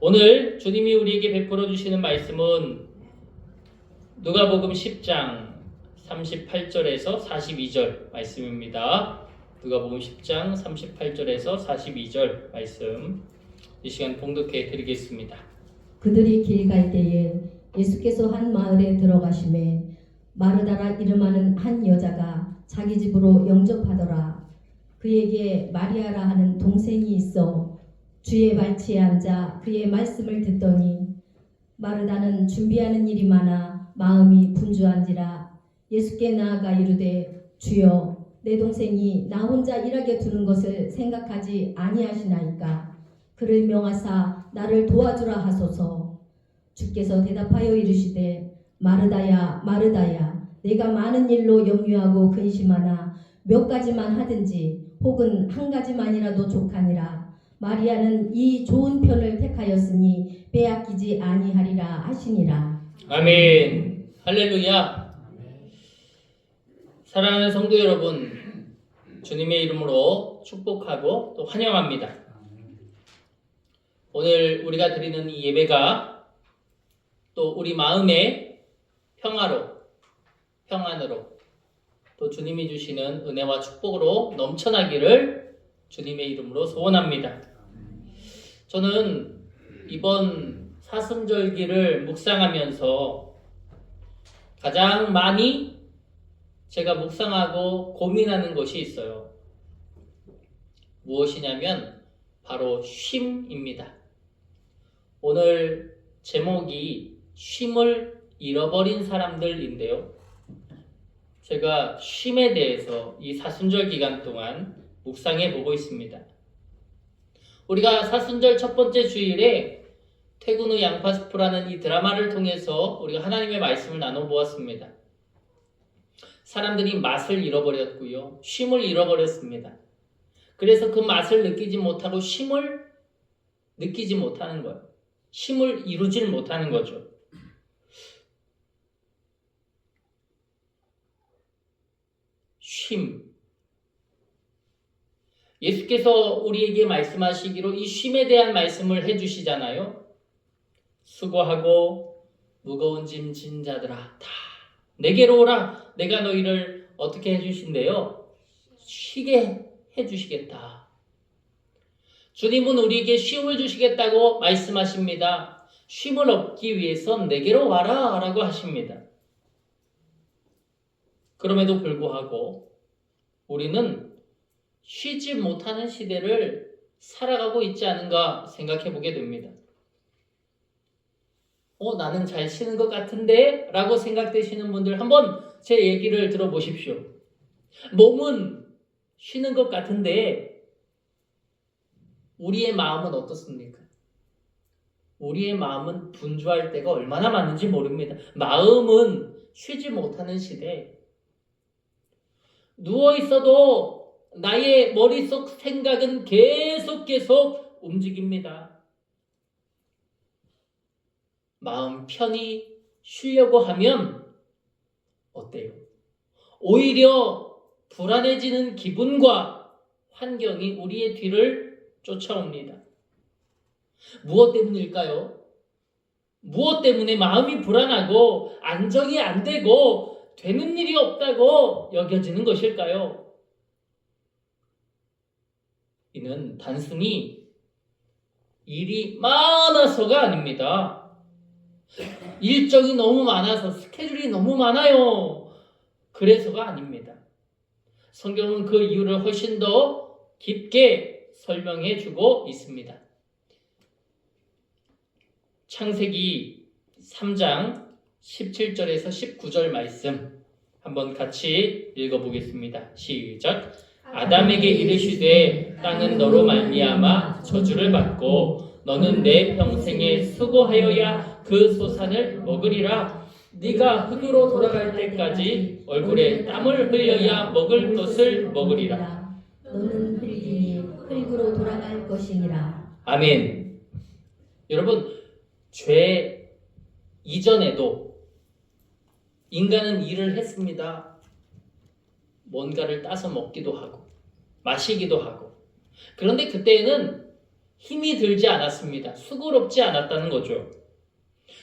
오늘 주님이 우리에게 베풀어 주시는 말씀은 누가복음 10장 38절에서 42절 말씀입니다. 누가복음 10장 38절에서 42절 말씀 이 시간 봉독해 드리겠습니다. 그들이 길 갈 때에 예수께서 한 마을에 들어가심에 마르다라 이름하는 한 여자가 자기 집으로 영접하더라. 그에게 마리아라 하는 동생이 있어 주의 발치에 앉아 그의 말씀을 듣더니 마르다는 준비하는 일이 많아 마음이 분주한지라 예수께 나아가 이르되 주여 내 동생이 나 혼자 일하게 두는 것을 생각하지 아니하시나이까. 그를 명하사 나를 도와주라 하소서. 주께서 대답하여 이르시되 마르다야 마르다야 내가 많은 일로 염려하고 근심하나 몇 가지만 하든지 혹은 한 가지만이라도 족하니라. 마리아는 이 좋은 편을 택하였으니 빼앗기지 아니하리라 하시니라. 아멘. 할렐루야. 사랑하는 성도 여러분, 주님의 이름으로 축복하고 또 환영합니다. 오늘 우리가 드리는 이 예배가 또 우리 마음의 평안으로 또 주님이 주시는 은혜와 축복으로 넘쳐나기를 주님의 이름으로 소원합니다. 저는 이번 사순절기를 묵상하면서 가장 많이 제가 묵상하고 고민하는 것이 있어요. 무엇이냐면 바로 쉼입니다. 오늘 제목이 쉼을 잃어버린 사람들인데요. 제가 쉼에 대해서 이 사순절 기간 동안 묵상해 보고 있습니다. 우리가 사순절 첫 번째 주일에 퇴근 후 양파스프라는 이 드라마를 통해서 우리가 하나님의 말씀을 나눠보았습니다. 사람들이 맛을 잃어버렸고요. 쉼을 잃어버렸습니다. 그래서 그 맛을 느끼지 못하고 쉼을 느끼지 못하는 거예요. 쉼을 이루질 못하는 거죠. 쉼. 예수께서 우리에게 말씀하시기로 이 쉼에 대한 말씀을 해주시잖아요. 수고하고 무거운 짐 진 자들아 다 내게로 오라. 내가 너희를 어떻게 해주신대요? 쉬게 해주시겠다. 주님은 우리에게 쉼을 주시겠다고 말씀하십니다. 쉼을 얻기 위해선 내게로 와라 라고 하십니다. 그럼에도 불구하고 우리는 쉬지 못하는 시대를 살아가고 있지 않은가 생각해 보게 됩니다. 나는 잘 쉬는 것 같은데? 라고 생각되시는 분들 한번 제 얘기를 들어보십시오. 몸은 쉬는 것 같은데 우리의 마음은 어떻습니까? 우리의 마음은 분주할 때가 얼마나 많은지 모릅니다. 마음은 쉬지 못하는 시대. 누워있어도 나의 머릿속 생각은 계속 움직입니다. 마음 편히 쉬려고 하면 어때요? 오히려 불안해지는 기분과 환경이 우리의 뒤를 쫓아옵니다. 무엇 때문일까요? 무엇 때문에 마음이 불안하고 안정이 안 되고 되는 일이 없다고 여겨지는 것일까요? 이는 단순히 일이 많아서가 아닙니다. 일정이 너무 많아서 스케줄이 너무 많아요. 그래서가 아닙니다. 성경은 그 이유를 훨씬 더 깊게 설명해 주고 있습니다. 창세기 3장 17절에서 19절 말씀 한번 같이 읽어보겠습니다. 시작. 아담에게 이르시되 땅은 너로 말미암아 저주를 받고 너는 내 평생에 수고하여야 그 소산을 먹으리라. 네가 흙으로 돌아갈 때까지 얼굴에 땀을 흘려야 먹을 것을 먹으리라. 너는 흙이니 흙으로 돌아갈 것이니라. 아멘. 여러분, 죄 이전에도 인간은 일을 했습니다. 뭔가를 따서 먹기도 하고 마시기도 하고. 그런데 그때에는 힘이 들지 않았습니다. 수고롭지 않았다는 거죠.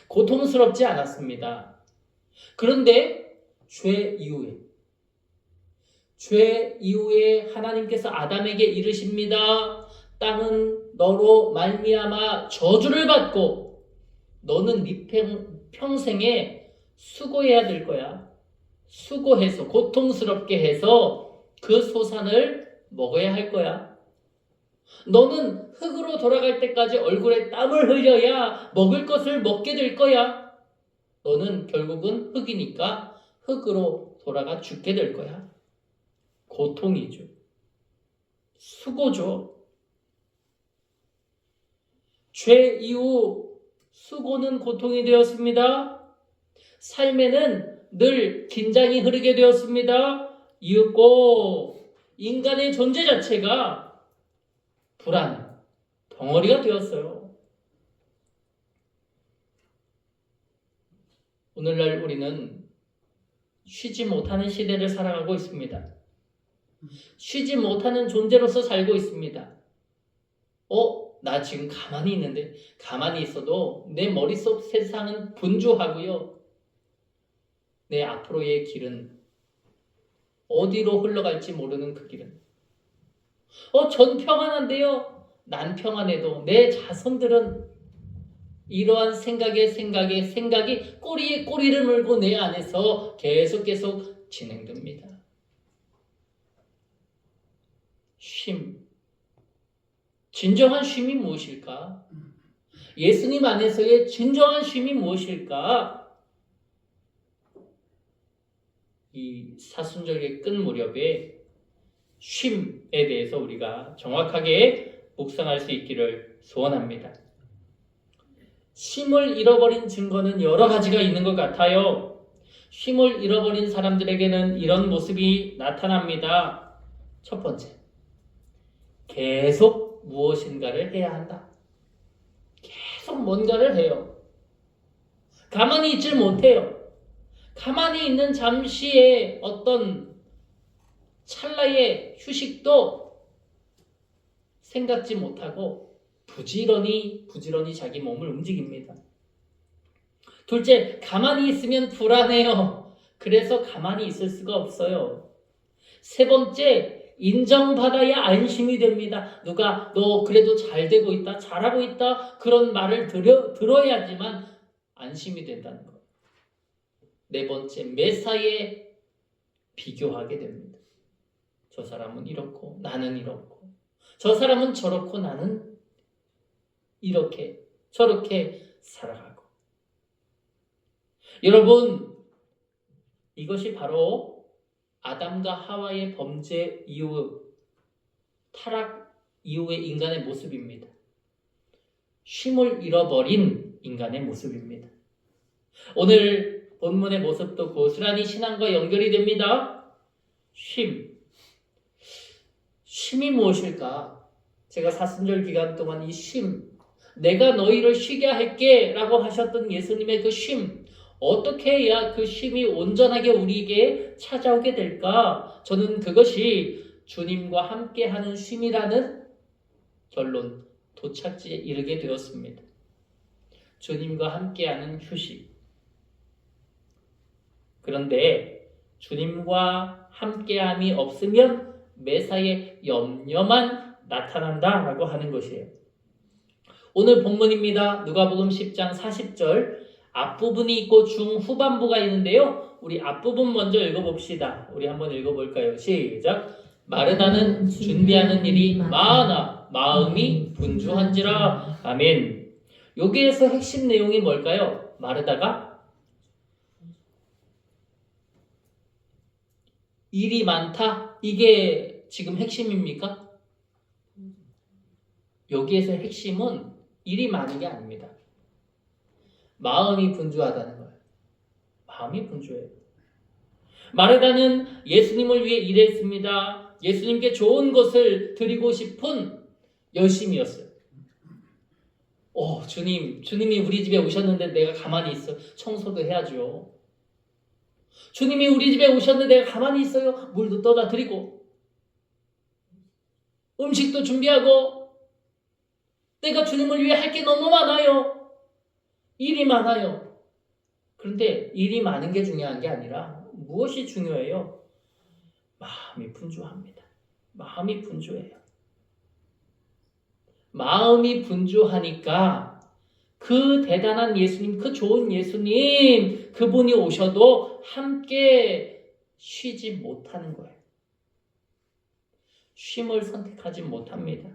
고통스럽지 않았습니다. 그런데 죄 이후에 하나님께서 아담에게 이르십니다. 땅은 너로 말미암아 저주를 받고 너는 네 평생에 수고해야 될 거야. 수고해서 고통스럽게 해서 그 소산을 먹어야 할 거야. 너는 흙으로 돌아갈 때까지 얼굴에 땀을 흘려야 먹을 것을 먹게 될 거야. 너는 결국은 흙이니까 흙으로 돌아가 죽게 될 거야. 고통이죠. 수고죠. 죄 이후 수고는 고통이 되었습니다. 삶에는 늘 긴장이 흐르게 되었습니다. 이윽고 인간의 존재 자체가 불안, 덩어리가 되었어요. 오늘날 우리는 쉬지 못하는 시대를 살아가고 있습니다. 쉬지 못하는 존재로서 살고 있습니다. 나 지금 가만히 있는데 가만히 있어도 내 머릿속 세상은 분주하고요. 내 앞으로의 길은 어디로 흘러갈지 모르는 그 길은 전 평안한데요. 난 평안해도 내 자손들은 이러한 생각이 꼬리에 꼬리를 물고 내 안에서 계속 진행됩니다. 쉼. 진정한 쉼이 무엇일까? 예수님 안에서의 진정한 쉼이 무엇일까? 이 사순절의 끝 무렵에 쉼에 대해서 우리가 정확하게 묵상할 수 있기를 소원합니다. 쉼을 잃어버린 증거는 여러 가지가 있는 것 같아요. 쉼을 잃어버린 사람들에게는 이런 모습이 나타납니다. 첫 번째, 계속 무엇인가를 해야 한다. 계속 뭔가를 해요. 가만히 있질 못해요. 가만히 있는 잠시의 어떤 찰나의 휴식도 생각지 못하고 부지런히 자기 몸을 움직입니다. 둘째, 가만히 있으면 불안해요. 그래서 가만히 있을 수가 없어요. 세 번째, 인정받아야 안심이 됩니다. 누가 너 그래도 잘 되고 있다, 잘하고 있다 그런 말을 들어야지만 안심이 된다는 것. 네 번째, 매사에 비교하게 됩니다. 저 사람은 이렇고 나는 이렇고 저 사람은 저렇고 나는 이렇게 저렇게 살아가고. 여러분, 이것이 바로 아담과 하와의 범죄 이후, 타락 이후의 인간의 모습입니다. 쉼을 잃어버린 인간의 모습입니다. 오늘 본문의 모습도 고스란히 신앙과 연결이 됩니다. 쉼이 무엇일까? 제가 사순절 기간 동안 이 쉼, 내가 너희를 쉬게 할게 라고 하셨던 예수님의 그 쉼, 어떻게 해야 그 쉼이 온전하게 우리에게 찾아오게 될까? 저는 그것이 주님과 함께하는 쉼이라는 결론, 도착지에 이르게 되었습니다. 주님과 함께하는 휴식. 그런데 주님과 함께함이 없으면 매사에 염려만 나타난다라고 하는 것이에요. 오늘 본문입니다. 누가복음 10장 40절 앞부분이 있고 중후반부가 있는데요. 우리 앞부분 먼저 읽어봅시다. 우리 한번 읽어볼까요? 시작. 마르다는 준비하는 일이 많아 마음이 분주한지라. 아멘. 여기에서 핵심 내용이 뭘까요? 마르다가 일이 많다? 이게 지금 핵심입니까? 여기에서 핵심은 일이 많은 게 아닙니다. 마음이 분주하다는 거예요. 마음이 분주해요. 마르다는 예수님을 위해 일했습니다. 예수님께 좋은 것을 드리고 싶은 열심이었어요. 주님이 우리 집에 오셨는데 내가 가만히 있어. 청소도 해야죠. 주님이 우리 집에 오셨는데 내가 가만히 있어요. 물도 떠다 드리고 음식도 준비하고 내가 주님을 위해 할 게 너무 많아요. 일이 많아요. 그런데 일이 많은 게 중요한 게 아니라 무엇이 중요해요? 마음이 분주합니다. 마음이 분주해요. 마음이 분주하니까 그 대단한 예수님, 그 좋은 예수님, 그분이 오셔도 함께 쉬지 못하는 거예요. 쉼을 선택하지 못합니다.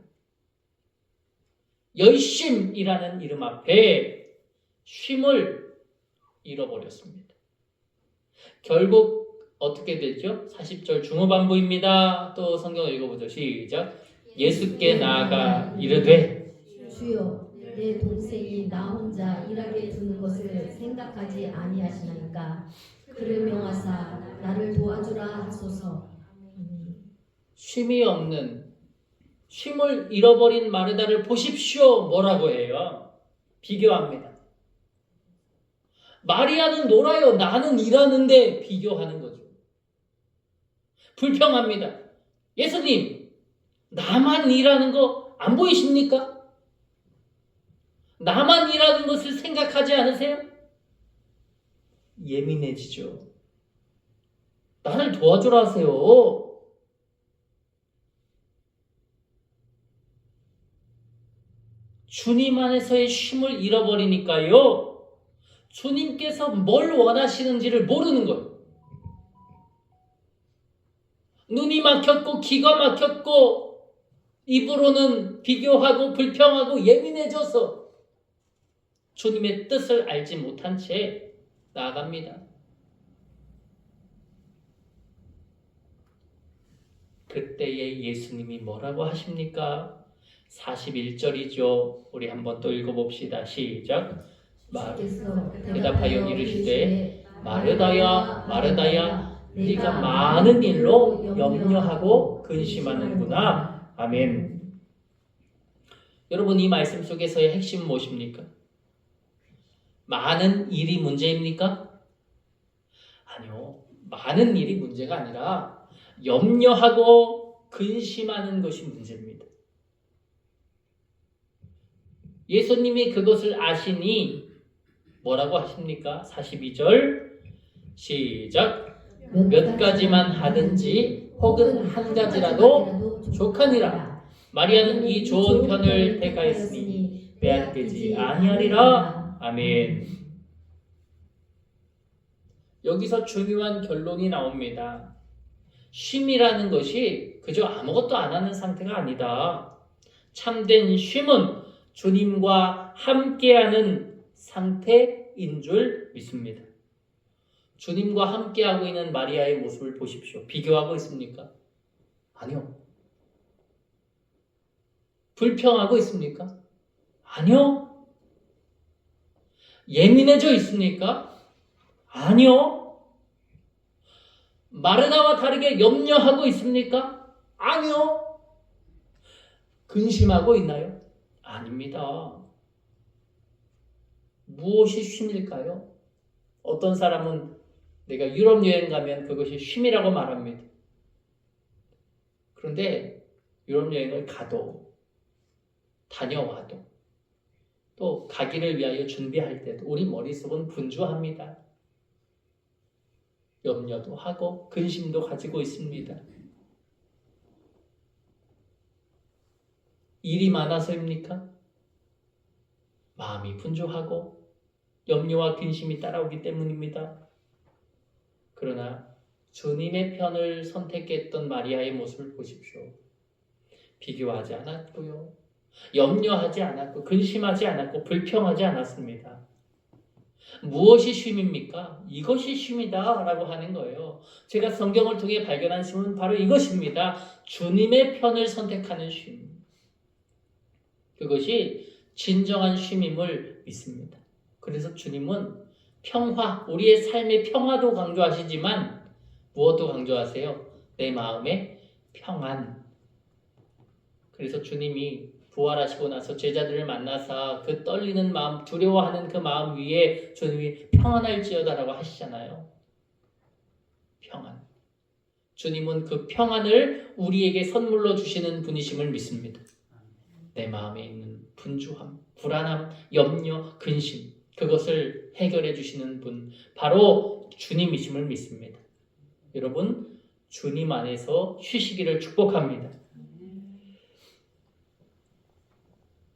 열심이라는 이름 앞에 쉼을 잃어버렸습니다. 결국 어떻게 되죠? 40절 중후반부입니다. 또 성경을 읽어보죠. 시작. 예수께 나아가 이르되 주여 내 동생이 나 혼자 일하게 두는 것을 생각하지 아니하시나이까 그를 명하사 나를 도와주라 하소서. 쉼이 없는, 쉼을 잃어버린 마르다를 보십시오. 뭐라고 해요? 비교합니다. 마리아는 놀아요. 나는 일하는데 비교하는 거죠. 불평합니다. 예수님, 나만 일하는 거 안 보이십니까? 나만 일하는 것을 생각하지 않으세요? 예민해지죠. 나를 도와주라 하세요. 주님 안에서의 쉼을 잃어버리니까요. 주님께서 뭘 원하시는지를 모르는 거예요. 눈이 막혔고 귀가 막혔고 입으로는 비교하고 불평하고 예민해져서 주님의 뜻을 알지 못한 채 나아갑니다. 그때에 예수님이 뭐라고 하십니까? 41절이죠. 우리 한번 또 읽어봅시다. 시작. 대답하여 이르시되 마르다야 마르다야 네가 많은 일로 염려하고 근심하는구나. 아멘. 여러분, 이 말씀 속에서의 핵심은 무엇입니까? 많은 일이 문제입니까? 아니요. 많은 일이 문제가 아니라 염려하고 근심하는 것이 문제입니다. 예수님이 그것을 아시니 뭐라고 하십니까? 42절 시작. 몇 가지만 하든지 혹은 한 가지라도 족하니라. 마리아는 이 좋은 편을 택하였으니 빼앗기지 아니하리라. 아멘. 여기서 중요한 결론이 나옵니다. 쉼이라는 것이 그저 아무것도 안 하는 상태가 아니다. 참된 쉼은 주님과 함께하는 상태인 줄 믿습니다. 주님과 함께하고 있는 마리아의 모습을 보십시오. 비교하고 있습니까? 아니요. 불평하고 있습니까? 아니요. 예민해져 있습니까? 아니요. 마르다와 다르게 염려하고 있습니까? 아니요. 근심하고 있나요? 아닙니다. 무엇이 쉼일까요? 어떤 사람은 내가 유럽 여행 가면 그것이 쉼이라고 말합니다. 그런데 유럽 여행을 가도 다녀와도 또 가기를 위하여 준비할 때도 우리 머릿속은 분주합니다. 염려도 하고 근심도 가지고 있습니다. 일이 많아서입니까? 마음이 분주하고 염려와 근심이 따라오기 때문입니다. 그러나 주님의 편을 선택했던 마리아의 모습을 보십시오. 비교하지 않았고요. 염려하지 않았고 근심하지 않았고 불평하지 않았습니다. 무엇이 쉼입니까? 이것이 쉼이다 라고 하는 거예요. 제가 성경을 통해 발견한 쉼은 바로 이것입니다. 주님의 편을 선택하는 쉼. 그것이 진정한 쉼임을 믿습니다. 그래서 주님은 평화, 우리의 삶의 평화도 강조하시지만 무엇도 강조하세요? 내 마음의 평안. 그래서 주님이 부활하시고 나서 제자들을 만나서 그 떨리는 마음, 두려워하는 그 마음 위에 주님이 평안할지어다라고 하시잖아요. 평안. 주님은 그 평안을 우리에게 선물로 주시는 분이심을 믿습니다. 내 마음에 있는 분주함, 불안함, 염려, 근심, 그것을 해결해 주시는 분, 바로 주님이심을 믿습니다. 여러분, 주님 안에서 쉬시기를 축복합니다.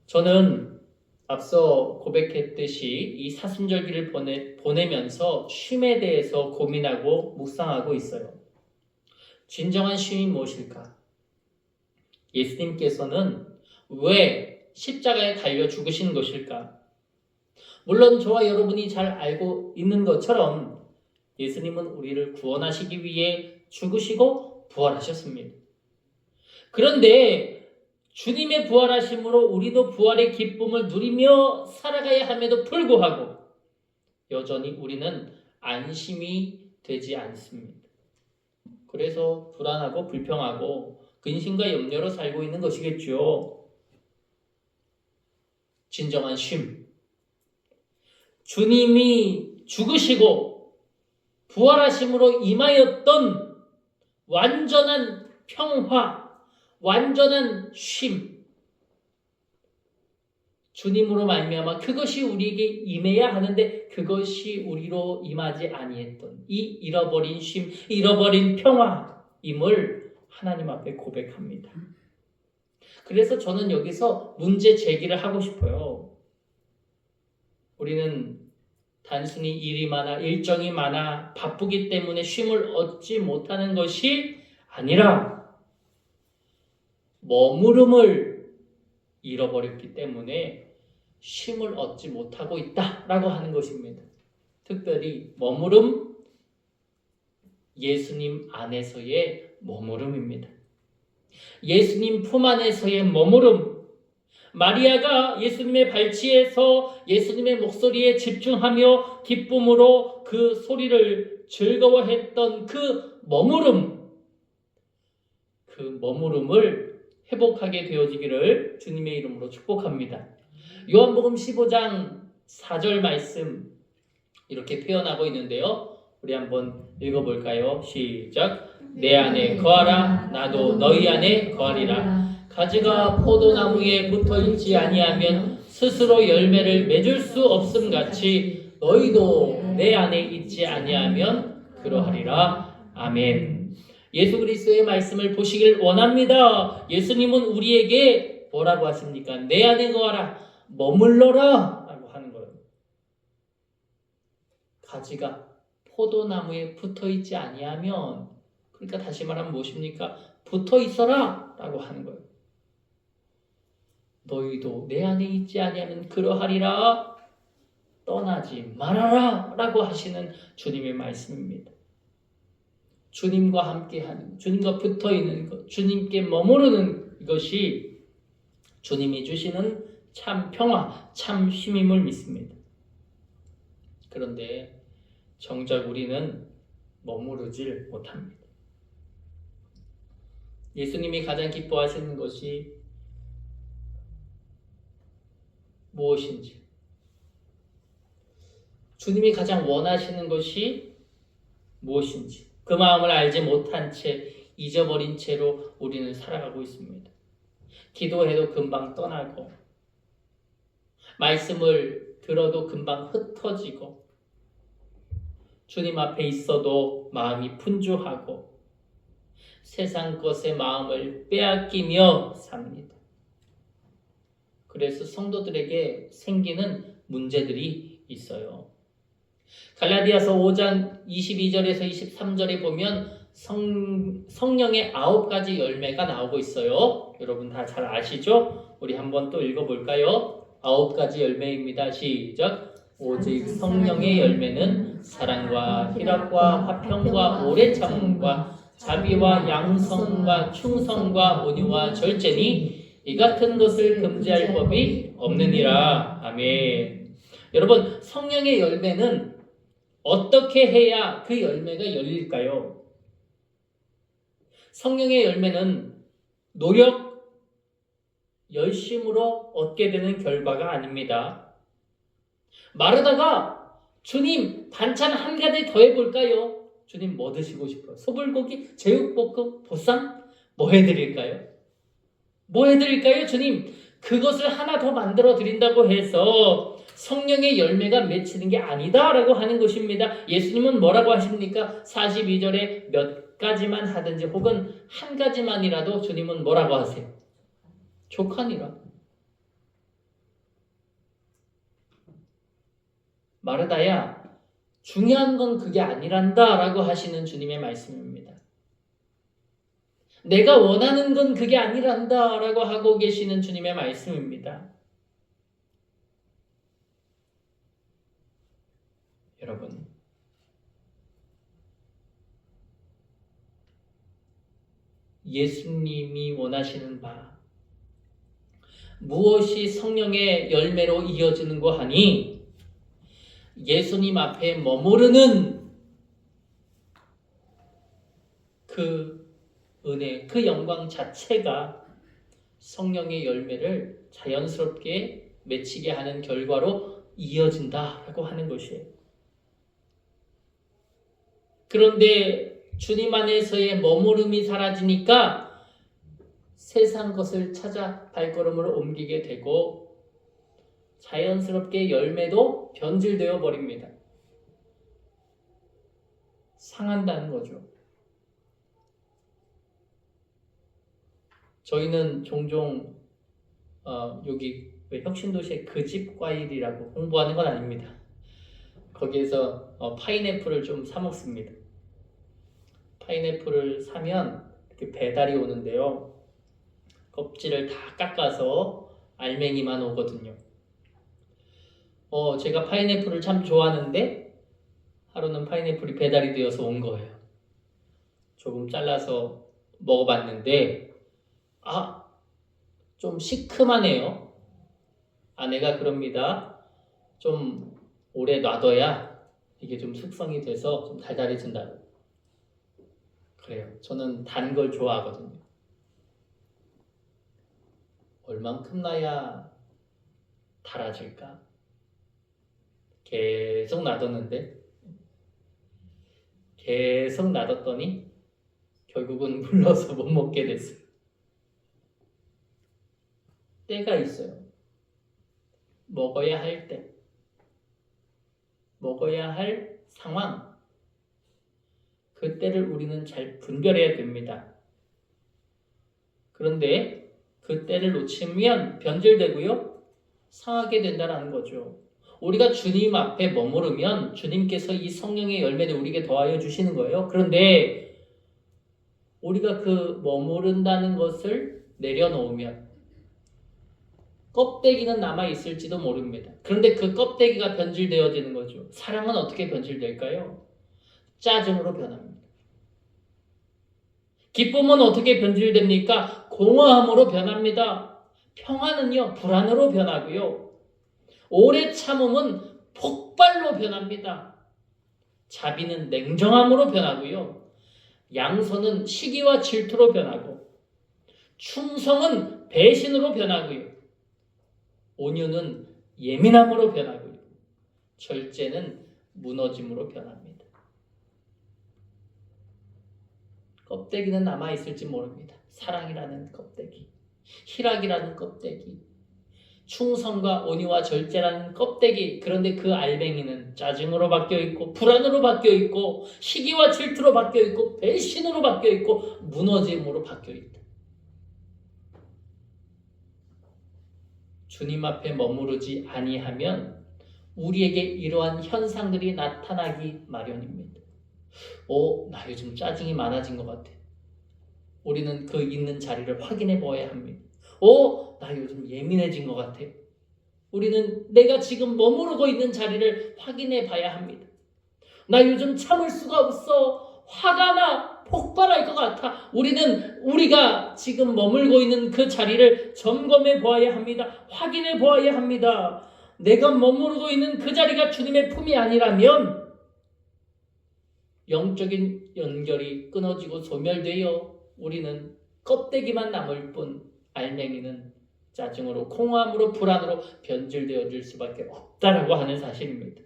저는 앞서 고백했듯이 이 사순절기를 보내면서 쉼에 대해서 고민하고 묵상하고 있어요. 진정한 쉼이 무엇일까? 예수님께서는 왜 십자가에 달려 죽으신 것일까? 물론 저와 여러분이 잘 알고 있는 것처럼 예수님은 우리를 구원하시기 위해 죽으시고 부활하셨습니다. 그런데 주님의 부활하심으로 우리도 부활의 기쁨을 누리며 살아가야 함에도 불구하고 여전히 우리는 안심이 되지 않습니다. 그래서 불안하고 불평하고 근심과 염려로 살고 있는 것이겠죠. 진정한 쉼. 주님이 죽으시고 부활하심으로 임하였던 완전한 평화, 완전한 쉼. 주님으로 말미암아 그것이 우리에게 임해야 하는데 그것이 우리로 임하지 아니했던 이 잃어버린 쉼, 잃어버린 평화임을 하나님 앞에 고백합니다. 그래서 저는 여기서 문제 제기를 하고 싶어요. 우리는 단순히 일이 많아, 일정이 많아, 바쁘기 때문에 쉼을 얻지 못하는 것이 아니라 머무름을 잃어버렸기 때문에 쉼을 얻지 못하고 있다라고 하는 것입니다. 특별히 머무름, 예수님 안에서의 머무름입니다. 예수님 품 안에서의 머무름. 마리아가 예수님의 발치에서 예수님의 목소리에 집중하며 기쁨으로 그 소리를 즐거워했던 그 머무름, 그 머무름을 회복하게 되어지기를 주님의 이름으로 축복합니다. 요한복음 15장 4절 말씀 이렇게 표현하고 있는데요. 우리 한번 읽어볼까요? 시작. 내 안에 거하라 나도 너희 안에 거하리라. 가지가 포도나무에 붙어있지 아니하면 스스로 열매를 맺을 수 없음 같이 너희도 내 안에 있지 아니하면 그러하리라. 아멘. 예수 그리스도의 말씀을 보시길 원합니다. 예수님은 우리에게 뭐라고 하십니까? 내 안에 거하라, 머물러라 라고 하는 거예요. 가지가 포도나무에 붙어있지 아니하면, 그러니까 다시 말하면 무엇입니까? 붙어있어라 라고 하는 거예요. 너희도 내 안에 있지 아니하면 그러하리라. 떠나지 말아라 라고 하시는 주님의 말씀입니다. 주님과 함께하는, 주님과 붙어있는 것, 주님께 머무르는 것이 주님이 주시는 참 평화, 참 쉼임을 믿습니다. 그런데 정작 우리는 머무르질 못합니다. 예수님이 가장 기뻐하시는 것이 무엇인지, 주님이 가장 원하시는 것이 무엇인지 그 마음을 알지 못한 채, 잊어버린 채로 우리는 살아가고 있습니다. 기도해도 금방 떠나고, 말씀을 들어도 금방 흩어지고, 주님 앞에 있어도 마음이 분주하고, 세상 것에 마음을 빼앗기며 삽니다. 그래서 성도들에게 생기는 문제들이 있어요. 갈라디아서 5장 22절에서 23절에 보면 성령의 9가지 열매가 나오고 있어요. 여러분 다 잘 아시죠? 우리 한번 또 읽어볼까요? 9가지 열매입니다. 시작. 오직 성령의 열매는 사랑과 희락과 화평과 오래 참음과 자비와 양성과 충성과 온유와 절제니 이 같은 것을 금지할 법이 없느니라. 아멘. 여러분, 성령의 열매는 어떻게 해야 그 열매가 열릴까요? 성령의 열매는 노력, 열심으로 얻게 되는 결과가 아닙니다. 마르다가 주님 반찬 한 가지 더 해볼까요? 주님 뭐 드시고 싶어요? 소불고기, 제육볶음, 보쌈? 뭐 해드릴까요? 뭐 해드릴까요? 주님 그것을 하나 더 만들어 드린다고 해서 성령의 열매가 맺히는 게 아니다라고 하는 것입니다. 예수님은 뭐라고 하십니까? 42절에 몇 가지만 하든지 혹은 한 가지만이라도 주님은 뭐라고 하세요? 족하니라. 마르다야, 중요한 건 그게 아니란다 라고 하시는 주님의 말씀입니다. 내가 원하는 건 그게 아니란다 라고 하고 계시는 주님의 말씀입니다. 여러분, 예수님이 원하시는 바 무엇이 성령의 열매로 이어지는고 하니 예수님 앞에 머무르는 그 은혜, 그 영광 자체가 성령의 열매를 자연스럽게 맺히게 하는 결과로 이어진다라고 하는 것이에요. 그런데 주님 안에서의 머무름이 사라지니까 세상 것을 찾아 발걸음을 옮기게 되고 자연스럽게 열매도 변질되어 버립니다. 상한다는 거죠. 저희는 종종 여기 혁신도시의 그 집 과일이라고 홍보하는 건 아닙니다. 거기에서 파인애플을 좀 사 먹습니다. 파인애플을 사면 이렇게 배달이 오는데요. 껍질을 다 깎아서 알맹이만 오거든요. 제가 파인애플을 참 좋아하는데 하루는 파인애플이 배달이 되어서 온 거예요. 조금 잘라서 먹어봤는데 좀 시큼하네요. 아내가 그럽니다. 좀 오래 놔둬야 이게 좀 숙성이 돼서 좀 달달해진다고. 그래요. 저는 단 걸 좋아하거든요. 얼만큼 놔야 달아질까? 계속 놔뒀는데 계속 놔뒀더니 결국은 물러서 못 먹게 됐어요. 때가 있어요. 먹어야 할 때, 먹어야 할 상황, 그 때를 우리는 잘 분별해야 됩니다. 그런데 그 때를 놓치면 변질되고요, 상하게 된다는 거죠. 우리가 주님 앞에 머무르면 주님께서 이 성령의 열매를 우리에게 더하여 주시는 거예요. 그런데 우리가 그 머무른다는 것을 내려놓으면 껍데기는 남아있을지도 모릅니다. 그런데 그 껍데기가 변질되어지는 거죠. 사랑은 어떻게 변질될까요? 짜증으로 변합니다. 기쁨은 어떻게 변질됩니까? 공허함으로 변합니다. 평화는요, 불안으로 변하고요. 오래 참음은 폭발로 변합니다. 자비는 냉정함으로 변하고요. 양선은 시기와 질투로 변하고, 충성은 배신으로 변하고요. 온유는 예민함으로 변하고요. 절제는 무너짐으로 변합니다. 껍데기는 남아있을지 모릅니다. 사랑이라는 껍데기, 희락이라는 껍데기, 충성과 온유와 절제라는 껍데기. 그런데 그 알맹이는 짜증으로 바뀌어있고, 불안으로 바뀌어있고, 시기와 질투로 바뀌어있고, 배신으로 바뀌어있고, 무너짐으로 바뀌어있다. 주님 앞에 머무르지 아니하면 우리에게 이러한 현상들이 나타나기 마련입니다. 나 요즘 짜증이 많아진 것 같아. 우리는 그 있는 자리를 확인해 보아야 합니다. 나 요즘 예민해진 것 같아. 우리는 내가 지금 머무르고 있는 자리를 확인해 봐야 합니다. 나 요즘 참을 수가 없어. 화가 나. 폭발할 것 같아. 우리가 지금 머물고 있는 그 자리를 점검해 보아야 합니다. 확인해 보아야 합니다. 내가 머무르고 있는 그 자리가 주님의 품이 아니라면 영적인 연결이 끊어지고 소멸되어 우리는 껍데기만 남을 뿐 알맹이는 짜증으로, 공허함으로, 불안으로 변질되어질 수밖에 없다라고 하는 사실입니다.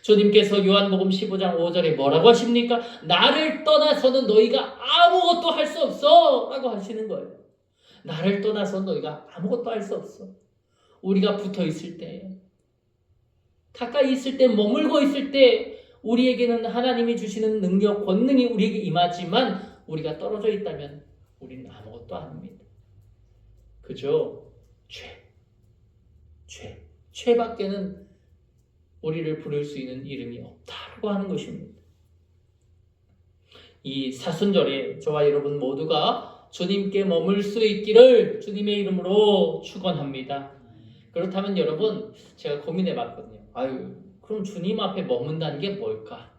주님께서 요한복음 15장 5절에 뭐라고 하십니까? 나를 떠나서는 너희가 아무것도 할 수 없어 라고 하시는 거예요. 나를 떠나서 너희가 아무것도 할 수 없어. 우리가 붙어 있을 때, 가까이 있을 때, 머물고 있을 때 우리에게는 하나님이 주시는 능력, 권능이 우리에게 임하지만 우리가 떨어져 있다면 우리는 아무것도 아닙니다. 그죠? 죄밖에는 우리를 부를 수 있는 이름이 없다고 하는 것입니다. 이 사순절에 저와 여러분 모두가 주님께 머물 수 있기를 주님의 이름으로 축원합니다. 그렇다면 여러분, 제가 고민해 봤거든요. 그럼 주님 앞에 머문다는 게 뭘까?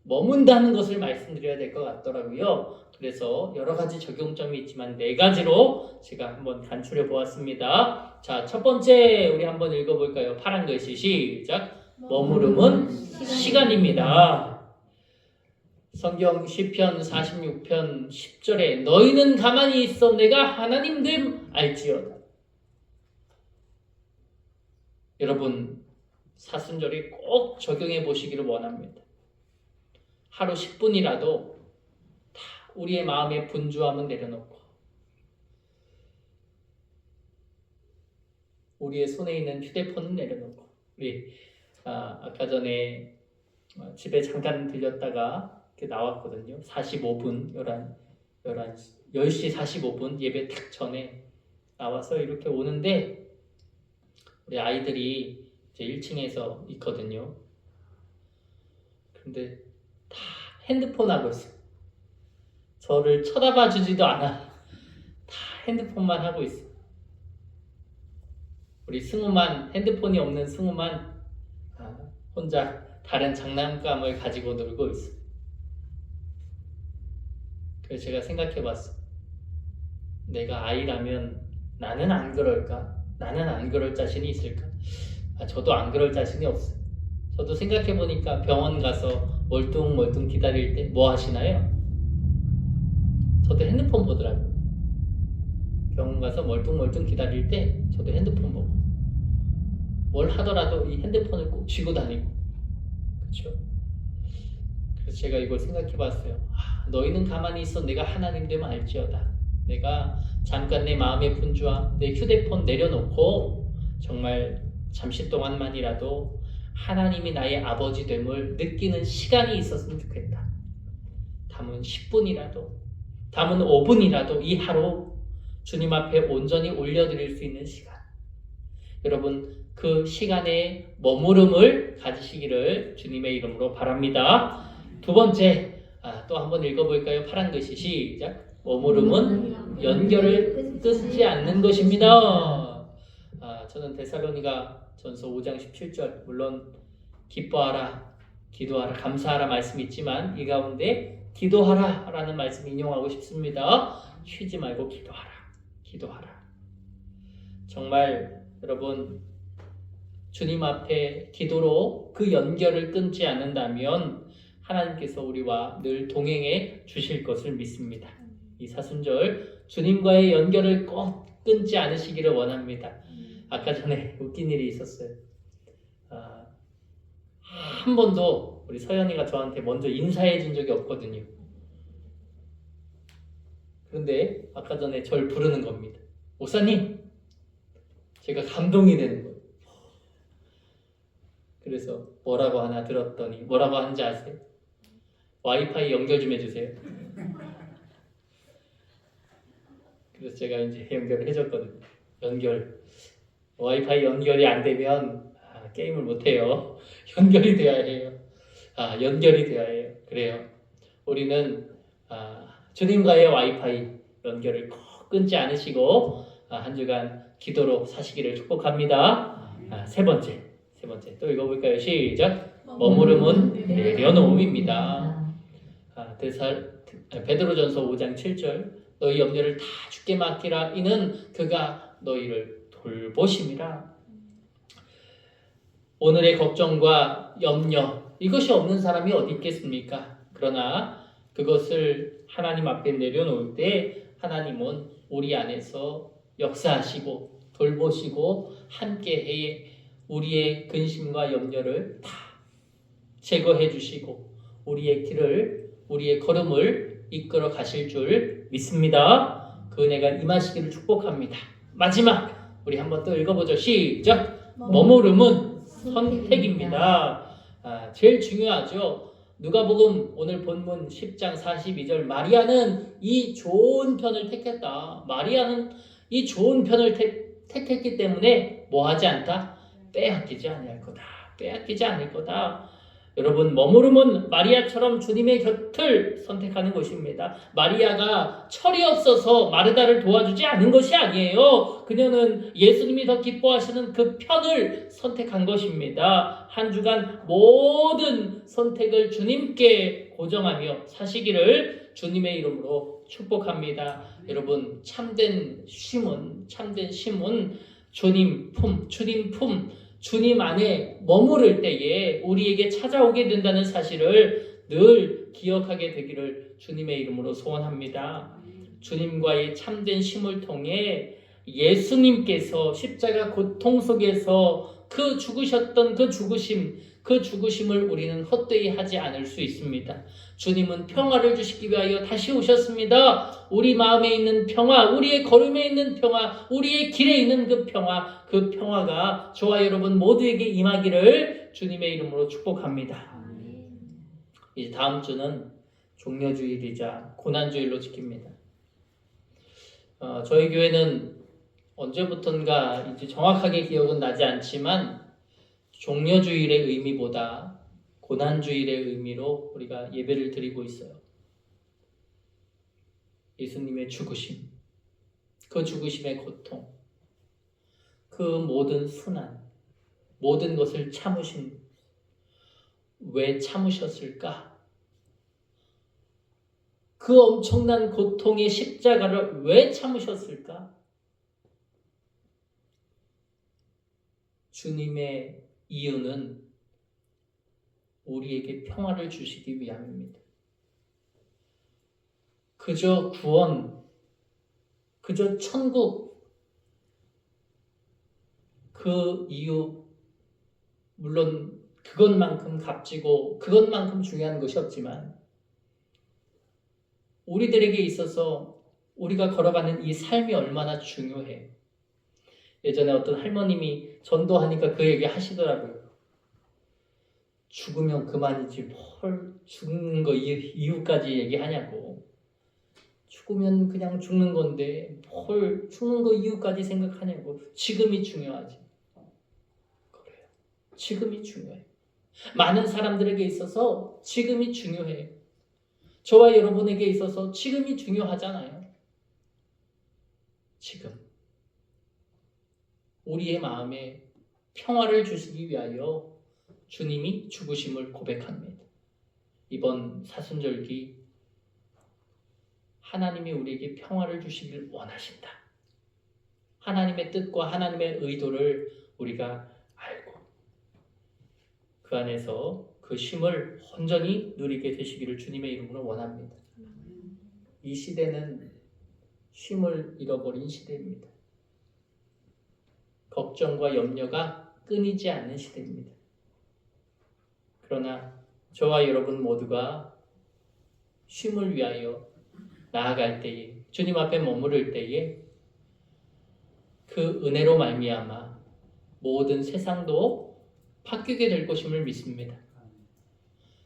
머문다는 것을 말씀드려야 될 것 같더라고요. 그래서 여러 가지 적용점이 있지만 4가지로 제가 한번 간추려 보았습니다. 자, 첫 번째 우리 한번 읽어볼까요? 파란 글씨 시작. 머무름은 시간입니다. 성경 시편 46편 10절에 너희는 가만히 있어 내가 하나님 됨 알지어다. 여러분, 사순절에 꼭 적용해 보시기를 원합니다. 하루 10분이라도 다 우리의 마음의 분주함은 내려놓고 우리의 손에 있는 휴대폰은 내려놓고 우리 아까 전에 집에 잠깐 들렸다가 이렇게 나왔거든요. 45분 10시 45분 예배 딱 전에 나와서 이렇게 오는데 우리 아이들이 이제 1층에서 있거든요. 근데 다 핸드폰 하고 있어요. 저를 쳐다봐 주지도 않아. 다 핸드폰만 하고 있어요. 우리 승우만, 핸드폰이 없는 승우만 혼자 다른 장난감을 가지고 놀고 있어요. 그래서 제가 생각해 봤어요. 내가 아이라면 나는 안 그럴까? 나는 안 그럴 자신이 있을까? 저도 안 그럴 자신이 없어요. 저도 생각해 보니까 병원 가서 멀뚱멀뚱 기다릴 때 뭐 하시나요? 저도 핸드폰 보더라고요. 병원 가서 멀뚱멀뚱 기다릴 때 저도 핸드폰 보고 뭘 하더라도 이 핸드폰을 꼭 쥐고 다니고 그렇죠? 그래서 제가 이걸 생각해 봤어요. 너희는 가만히 있어 내가 하나님 되면 알지어다. 내가 잠깐 내 마음의 분주함, 내 휴대폰 내려놓고 정말 잠시 동안만이라도 하나님이 나의 아버지 됨을 느끼는 시간이 있었으면 좋겠다. 담은 10분이라도, 담은 5분이라도 이 하루 주님 앞에 온전히 올려드릴 수 있는 시간. 여러분, 그 시간에 머무름을 가지시기를 주님의 이름으로 바랍니다. 두 번째, 또 한번 읽어볼까요? 파란 글씨 시작. 머무름은 연결을 끊지 않는 것입니다. 저는 데살로니가 전서 5장 17절 물론 기뻐하라, 기도하라, 감사하라 말씀이 있지만 이 가운데 기도하라 라는 말씀 인용하고 싶습니다. 쉬지 말고 기도하라. 정말 여러분 주님 앞에 기도로 그 연결을 끊지 않는다면 하나님께서 우리와 늘 동행해 주실 것을 믿습니다. 이 사순절 주님과의 연결을 꼭 끊지 않으시기를 원합니다. 아까 전에 웃긴 일이 있었어요. 한 번도 우리 서연이가 저한테 먼저 인사해 준 적이 없거든요. 그런데 아까 전에 절 부르는 겁니다. 목사님! 제가 감동이 되는 거예요. 그래서 뭐라고 하나 들었더니 뭐라고 하는지 아세요? 와이파이 연결 좀 해주세요. 그래서 제가 이제 연결을 해줬거든요. 와이파이 연결이 안 되면 게임을 못 해요. 연결이 돼야 해요. 연결이 돼야 해요. 그래요. 우리는 주님과의 와이파이 연결을 꼭 끊지 않으시고 한 주간 기도로 사시기를 축복합니다. 세 번째 또 읽어볼까요? 시작. 머무름은 내려놓음입니다. 베드로전서 5장 7절 너희 염려를 다 주께 맡기라 이는 그가 너희를 돌보심이라. 오늘의 걱정과 염려 이것이 없는 사람이 어디 있겠습니까? 그러나 그것을 하나님 앞에 내려놓을 때 하나님은 우리 안에서 역사하시고 돌보시고 함께해 우리의 근심과 염려를 다 제거해 주시고 우리의 길을 우리의 걸음을 이끌어 가실 줄 믿습니다. 그 은혜가 임하시기를 축복합니다. 마지막 우리 한번 또 읽어보죠. 시작. 머무름은 선택입니다. 제일 중요하죠. 누가복음 오늘 본문 10장 42절 마리아는 이 좋은 편을 택했다. 마리아는 이 좋은 편을 택했기 때문에 뭐하지 않다? 빼앗기지 않을 거다. 빼앗기지 않을 거다. 여러분, 머무름은 마리아처럼 주님의 곁을 선택하는 것입니다. 마리아가 철이 없어서 마르다를 도와주지 않은 것이 아니에요. 그녀는 예수님이 더 기뻐하시는 그 편을 선택한 것입니다. 한 주간 모든 선택을 주님께 고정하며 사시기를 주님의 이름으로 축복합니다. 여러분, 참된 쉼은 주님 품, 주님 안에 머무를 때에 우리에게 찾아오게 된다는 사실을 늘 기억하게 되기를 주님의 이름으로 소원합니다. 주님과의 참된 쉼을 통해 예수님께서 십자가 고통 속에서 그 죽으셨던 그 죽으심을 우리는 헛되이 하지 않을 수 있습니다. 주님은 평화를 주시기 위하여 다시 오셨습니다. 우리 마음에 있는 평화, 우리의 걸음에 있는 평화, 우리의 길에 있는 그 평화가 저와 여러분 모두에게 임하기를 주님의 이름으로 축복합니다. 이제 다음 주는 종려주일이자 고난주일로 지킵니다. 저희 교회는 언제부턴가 이제 정확하게 기억은 나지 않지만 종려주일의 의미보다 고난주일의 의미로 우리가 예배를 드리고 있어요. 예수님의 죽으심, 그 죽으심의 고통, 그 모든 순환, 모든 것을 참으신, 왜 참으셨을까? 그 엄청난 고통의 십자가를 왜 참으셨을까? 주님의 이유는 우리에게 평화를 주시기 위함입니다. 그저 구원, 그저 천국, 그 이유, 물론 그것만큼 값지고 그것만큼 중요한 것이 없지만 우리들에게 있어서 우리가 걸어가는 이 삶이 얼마나 중요해. 예전에 어떤 할머님이 전도하니까 그 얘기 하시더라고요. 죽으면 그만이지 뭘 죽는 거 이유까지 얘기하냐고. 죽으면 그냥 죽는 건데 뭘 죽는 거 이유까지 생각하냐고. 지금이 중요하지. 그래요. 지금이 중요해. 많은 사람들에게 있어서 지금이 중요해. 저와 여러분에게 있어서 지금이 중요하잖아요. 지금. 우리의 마음에 평화를 주시기 위하여 주님이 죽으심을 고백합니다. 이번 사순절기 하나님이 우리에게 평화를 주시길 원하신다. 하나님의 뜻과 하나님의 의도를 우리가 알고 그 안에서 그 쉼을 온전히 누리게 되시기를 주님의 이름으로 원합니다. 이 시대는 쉼을 잃어버린 시대입니다. 걱정과 염려가 끊이지 않는 시대입니다. 그러나 저와 여러분 모두가 쉼을 위하여 나아갈 때에, 주님 앞에 머무를 때에 그 은혜로 말미암아 모든 세상도 바뀌게 될 것임을 믿습니다.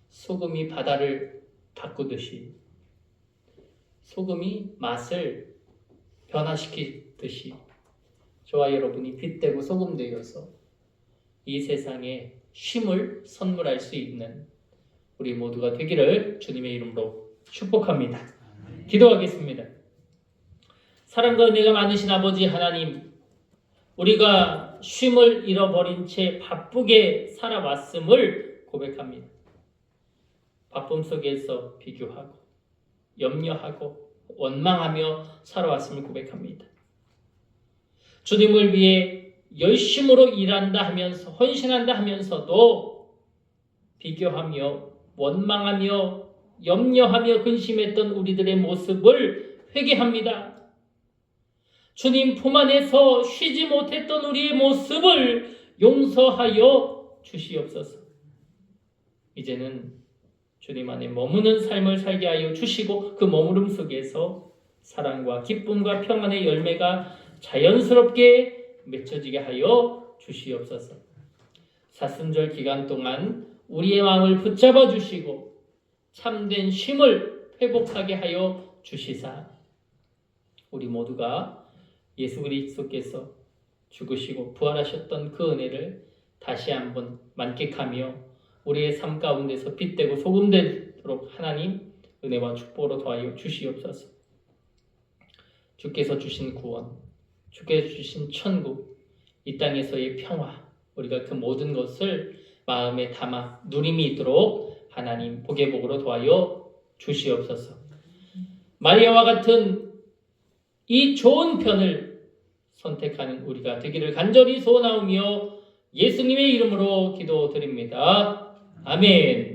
소금이 바다를 바꾸듯이, 소금이 맛을 변화시키듯이 저와 여러분이 빛되고 소금 되어서 이 세상에 쉼을 선물할 수 있는 우리 모두가 되기를 주님의 이름으로 축복합니다. 기도하겠습니다. 사랑과 은혜가 많으신 아버지 하나님, 우리가 쉼을 잃어버린 채 바쁘게 살아왔음을 고백합니다. 바쁨 속에서 비교하고 염려하고 원망하며 살아왔음을 고백합니다. 주님을 위해 열심으로 일한다 하면서 헌신한다 하면서도 비교하며 원망하며 염려하며 근심했던 우리들의 모습을 회개합니다. 주님 품 안에서 쉬지 못했던 우리의 모습을 용서하여 주시옵소서. 이제는 주님 안에 머무는 삶을 살게 하여 주시고 그 머무름 속에서 사랑과 기쁨과 평안의 열매가 자연스럽게 맺혀지게 하여 주시옵소서. 사순절 기간 동안 우리의 마음을 붙잡아 주시고 참된 쉼을 회복하게 하여 주시사 우리 모두가 예수 그리스도께서 죽으시고 부활하셨던 그 은혜를 다시 한번 만끽하며 우리의 삶 가운데서 빛되고 소금되도록 하나님 은혜와 축복으로 더하여 주시옵소서. 주께서 주신 구원, 주께서 주신 천국, 이 땅에서의 평화, 우리가 그 모든 것을 마음에 담아 누림이 있도록 하나님 복의 복으로 더하여 주시옵소서. 마리아와 같은 이 좋은 편을 선택하는 우리가 되기를 간절히 소원하오며 예수님의 이름으로 기도드립니다. 아멘.